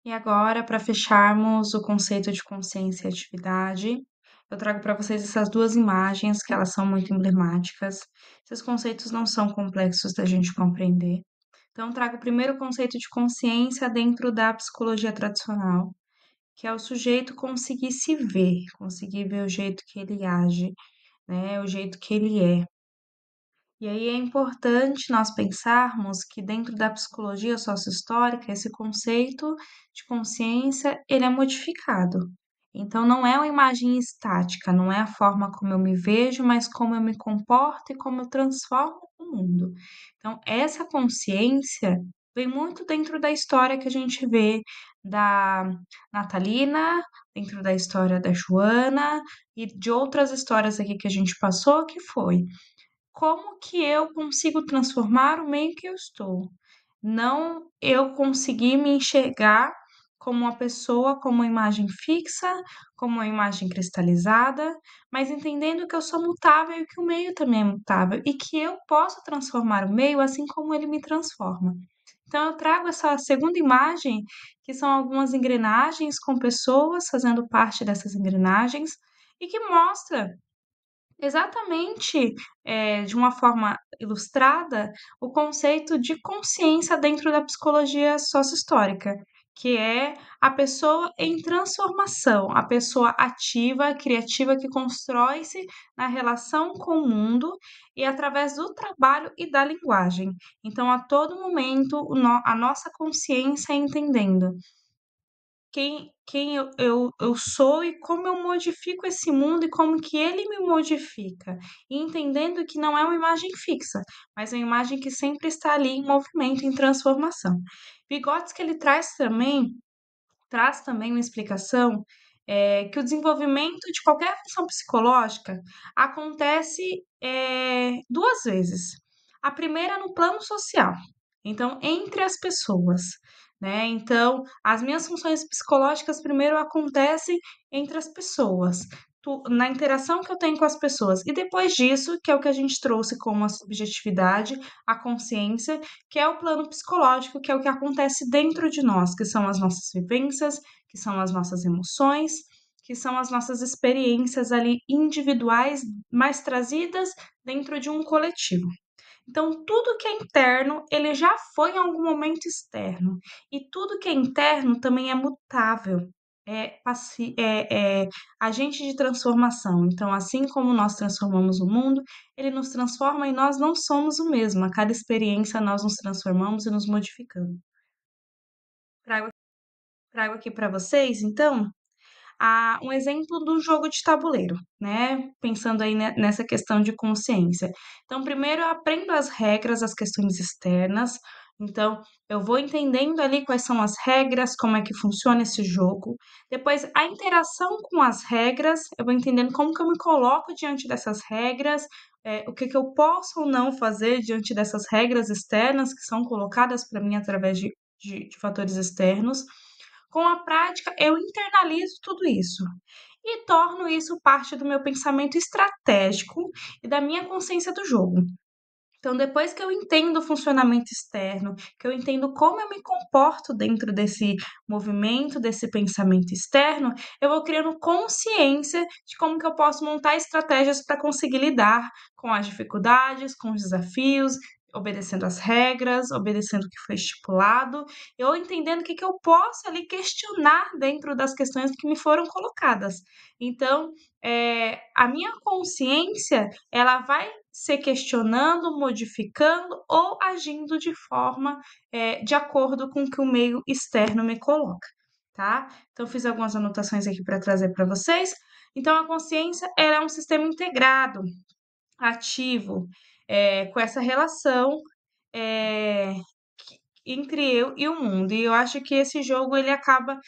E agora, para fecharmos o conceito de consciência e atividade, eu trago para vocês essas duas imagens, que elas são muito emblemáticas. Esses conceitos não são complexos da gente compreender. Então, eu trago o primeiro conceito de consciência dentro da psicologia tradicional, que é o sujeito conseguir ver o jeito que ele age, né, o jeito que ele é. E aí é importante nós pensarmos que dentro da psicologia sociohistórica, esse conceito de consciência, ele é modificado. Então não é uma imagem estática, não é a forma como eu me vejo, mas como eu me comporto e como eu transformo o mundo. Então essa consciência vem muito dentro da história que a gente vê da Natalina, dentro da história da Joana e de outras histórias aqui que a gente passou, que foi como que eu consigo transformar o meio que eu estou? Não eu conseguir me enxergar como uma pessoa, como uma imagem fixa, como uma imagem cristalizada, mas entendendo que eu sou mutável e que o meio também é mutável e que eu posso transformar o meio assim como ele me transforma. Então, eu trago essa segunda imagem, que são algumas engrenagens com pessoas fazendo parte dessas engrenagens, e que mostra exatamente, de uma forma ilustrada, o conceito de consciência dentro da psicologia sociohistórica, que é a pessoa em transformação, a pessoa ativa, criativa, que constrói-se na relação com o mundo e através do trabalho e da linguagem. Então, a todo momento, a nossa consciência entendendo quem eu sou e como eu modifico esse mundo e como que ele me modifica. E entendendo que não é uma imagem fixa, mas é uma imagem que sempre está ali em movimento, em transformação. Vygotsky, ele traz também uma explicação que o desenvolvimento de qualquer função psicológica acontece duas vezes. A primeira no plano social, então, entre as pessoas, né? Então, as minhas funções psicológicas primeiro acontecem entre as pessoas, na interação que eu tenho com as pessoas. E depois disso, que é o que a gente trouxe como a subjetividade, a consciência, que é o plano psicológico, que é o que acontece dentro de nós, que são as nossas vivências, que são as nossas emoções, que são as nossas experiências ali individuais, mais trazidas dentro de um coletivo. Então, tudo que é interno, ele já foi em algum momento externo. E tudo que é interno também é mutável, é agente de transformação. Então, assim como nós transformamos o mundo, ele nos transforma e nós não somos o mesmo. A cada experiência, nós nos transformamos e nos modificamos. Trago, trago aqui para vocês, então, um exemplo do jogo de tabuleiro, né? Pensando aí nessa questão de consciência. Então, primeiro eu aprendo as regras, as questões externas. Então, eu vou entendendo ali quais são as regras, como é que funciona esse jogo. Depois, a interação com as regras, eu vou entendendo como que eu me coloco diante dessas regras, o que que eu posso ou não fazer diante dessas regras externas que são colocadas para mim através de fatores externos. Com a prática, eu internalizo tudo isso e torno isso parte do meu pensamento estratégico e da minha consciência do jogo. Então, depois que eu entendo o funcionamento externo, que eu entendo como eu me comporto dentro desse movimento, desse pensamento externo, eu vou criando consciência de como que eu posso montar estratégias para conseguir lidar com as dificuldades, com os desafios, obedecendo as regras, obedecendo o que foi estipulado, eu entendendo o que que eu posso ali questionar dentro das questões que me foram colocadas. Então, a minha consciência, ela vai se questionando, modificando ou agindo de forma de acordo com o que o meio externo me coloca, tá? Então, fiz algumas anotações aqui para trazer para vocês. Então, a consciência ela é um sistema integrado, ativo, com essa relação eh, entre eu e o mundo. E eu acho que esse jogo ele acaba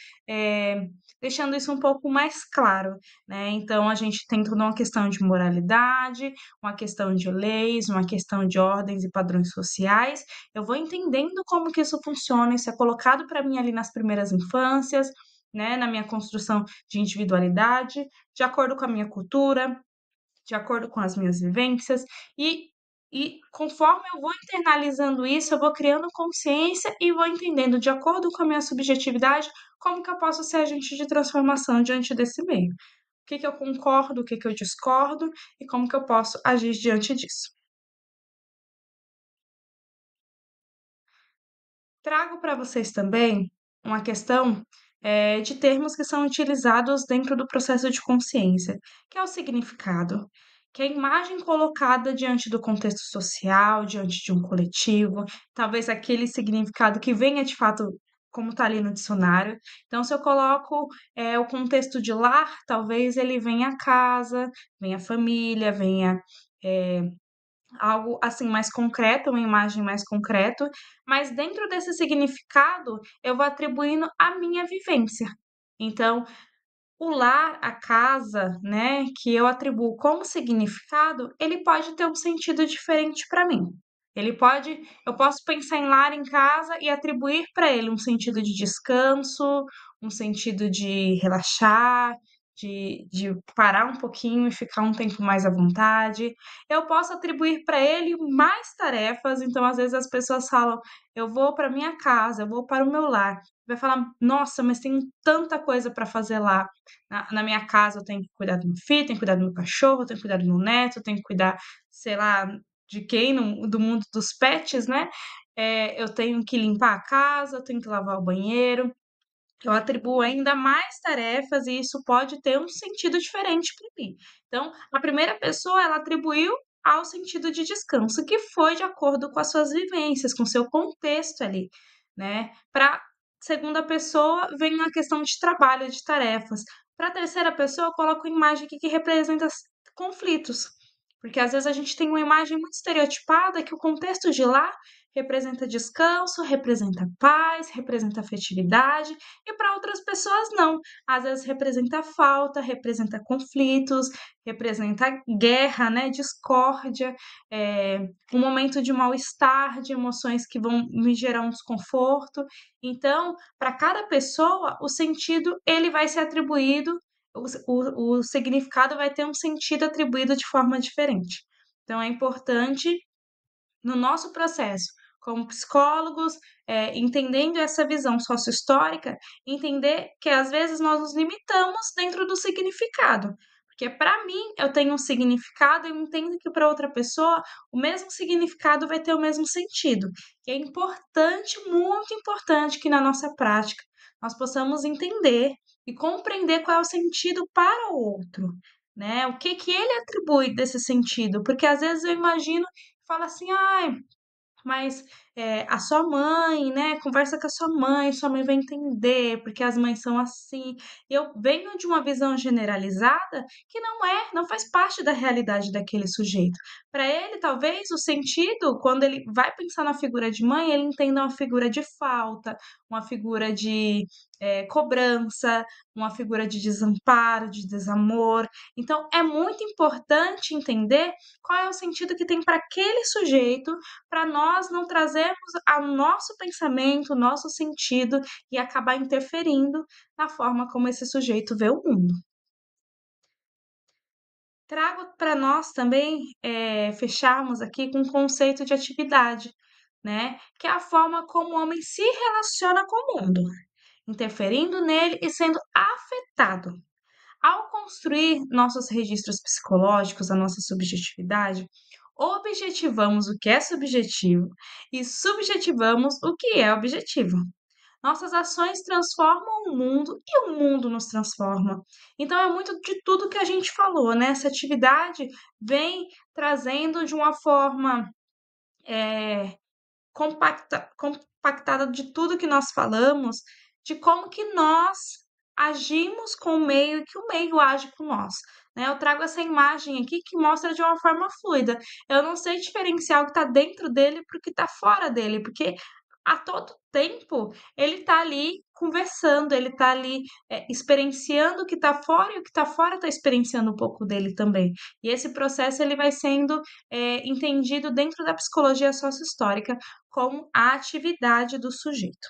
deixando isso um pouco mais claro, né? Então a gente tem toda uma questão de moralidade, uma questão de leis, uma questão de ordens e padrões sociais. Eu vou entendendo como que isso funciona, isso é colocado para mim ali nas primeiras infâncias, né? Na minha construção de individualidade, de acordo com a minha cultura, de acordo com as minhas vivências, e E conforme eu vou internalizando isso, eu vou criando consciência e vou entendendo, de acordo com a minha subjetividade, como que eu posso ser agente de transformação diante desse meio. O que que eu concordo, o que que eu discordo e como que eu posso agir diante disso. Trago para vocês também uma questão, de termos que são utilizados dentro do processo de consciência, que é o significado, que é a imagem colocada diante do contexto social, diante de um coletivo, talvez aquele significado que venha de fato como está ali no dicionário. Então, se eu coloco, o contexto de lar, talvez ele venha a casa, venha a família, venha, eh algo assim mais concreto, uma imagem mais concreto, mas dentro desse significado eu vou atribuindo a minha vivência. Então, o lar, a casa, né, que eu atribuo como significado, ele pode ter um sentido diferente para mim. Eu posso pensar em lar em casa e atribuir para ele um sentido de descanso, um sentido de relaxar, de parar um pouquinho e ficar um tempo mais à vontade. Eu posso atribuir para ele mais tarefas, então às vezes as pessoas falam: "Eu vou para minha casa, eu vou para o meu lar". Vai falar: "Nossa, mas tem tanta coisa para fazer lá". Na minha casa eu tenho que cuidar do meu filho, tenho que cuidar do meu cachorro, eu tenho que cuidar do meu neto, eu tenho que cuidar, sei lá, de quem, do mundo dos pets, né? Eu tenho que limpar a casa, eu tenho que lavar o banheiro. Eu atribuo ainda mais tarefas e isso pode ter um sentido diferente para mim. Então, a primeira pessoa, ela atribuiu ao sentido de descanso, que foi de acordo com as suas vivências, com o seu contexto ali, né? Para segunda pessoa, vem a questão de trabalho, de tarefas. Para a terceira pessoa, eu coloco imagem aqui que representa conflitos, porque às vezes a gente tem uma imagem muito estereotipada que o contexto de lá representa descanso, representa paz, representa afetividade, e para outras pessoas não. Às vezes representa falta, representa conflitos, representa guerra, né, discórdia, um momento de mal-estar, de emoções que vão me gerar um desconforto. Então, para cada pessoa, o sentido ele vai ser atribuído, o significado vai ter um sentido atribuído de forma diferente. Então, é importante no nosso processo, como psicólogos, entendendo essa visão sociohistórica, entender que às vezes nós nos limitamos dentro do significado. Porque para mim eu tenho um significado e eu entendo que para outra pessoa o mesmo significado vai ter o mesmo sentido. E é importante, muito importante, que na nossa prática nós possamos entender e compreender qual é o sentido para o outro, né? O que que ele atribui desse sentido? Porque às vezes eu imagino fala assim: "Ai, mas, a sua mãe, né, conversa com a sua mãe vai entender, porque as mães são assim". Eu venho de uma visão generalizada que não faz parte da realidade daquele sujeito. Para ele, talvez, o sentido, quando ele vai pensar na figura de mãe, ele entenda uma figura de falta, uma figura de, cobrança, uma figura de desamparo, de desamor. Então é muito importante entender qual é o sentido que tem para aquele sujeito, para nós não trazermos ao nosso pensamento, o nosso sentido e acabar interferindo na forma como esse sujeito vê o mundo. Trago para nós também, fecharmos aqui com o conceito de atividade, né, que é a forma como o homem se relaciona com o mundo, interferindo nele e sendo afetado. Ao construir nossos registros psicológicos, a nossa subjetividade, objetivamos o que é subjetivo e subjetivamos o que é objetivo. Nossas ações transformam o mundo e o mundo nos transforma. Então é muito de tudo que a gente falou, né? Essa atividade vem trazendo de uma forma eh, compactada de tudo que nós falamos, de como que nós agimos com o meio e que o meio age com nós, né. Eu trago essa imagem aqui que mostra de uma forma fluida. Eu não sei diferenciar o que está dentro dele para o que está fora dele, porque a todo tempo ele está ali conversando, ele está ali, experienciando o que está fora e o que está fora está experienciando um pouco dele também. E esse processo ele vai sendo, entendido dentro da psicologia sociohistórica como a atividade do sujeito.